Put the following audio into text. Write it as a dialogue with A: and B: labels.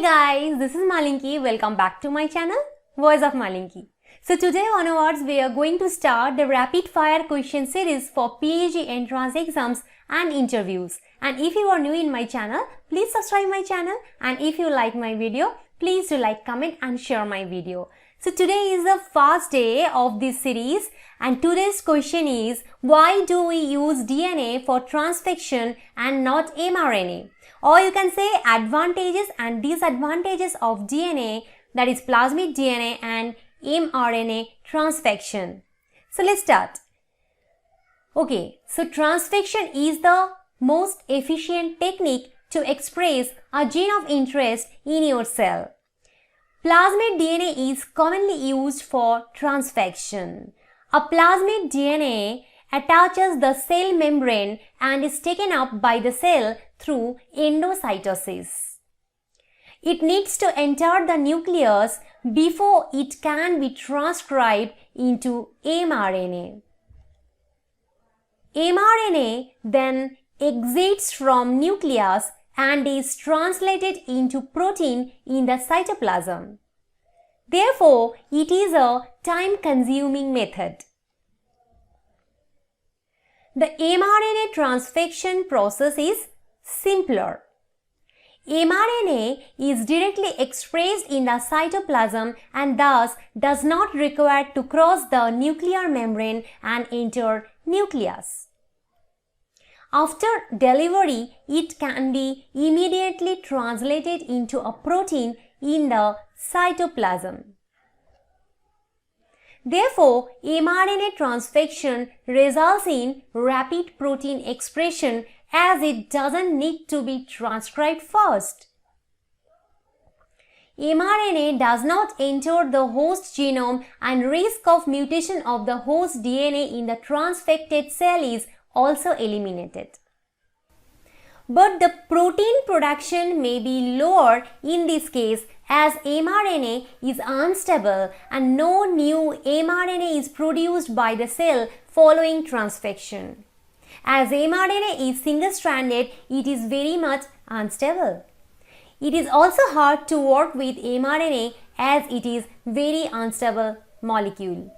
A: guys, this is Malinki. Welcome back to my channel, Voice of Malinki. So today onwards, we are going to start the rapid fire question series for PhD entrance exams and interviews. And if you are new in my channel, please subscribe my channel. And if you like my video, please do like, comment and share my video. So today is the first day of this series and today's question is, why do we use DNA for transfection and not mRNA? Or you can say advantages and disadvantages of DNA, that is plasmid DNA and mRNA transfection. So let's start. Okay, so transfection is the most efficient technique to express a gene of interest in your cell. Plasmid DNA is commonly used for transfection. A plasmid DNA attaches the cell membrane and is taken up by the cell through endocytosis. It needs to enter the nucleus before it can be transcribed into mRNA. mRNA then exits from nucleus and is translated into protein in the cytoplasm. Therefore, it is a time-consuming method. The mRNA transfection process is simpler. mRNA is directly expressed in the cytoplasm and thus does not require to cross the nuclear membrane and enter nucleus. After delivery, it can be immediately translated into a protein in the cytoplasm. Therefore, mRNA transfection results in rapid protein expression as it doesn't need to be transcribed first. mRNA does not enter the host genome and risk of mutation of the host DNA in the transfected cell is also eliminated. But the protein production may be lower in this case as mRNA is unstable and no new mRNA is produced by the cell following transfection. As mRNA is single-stranded, it is very much unstable. It is also hard to work with mRNA as it is very unstable molecule.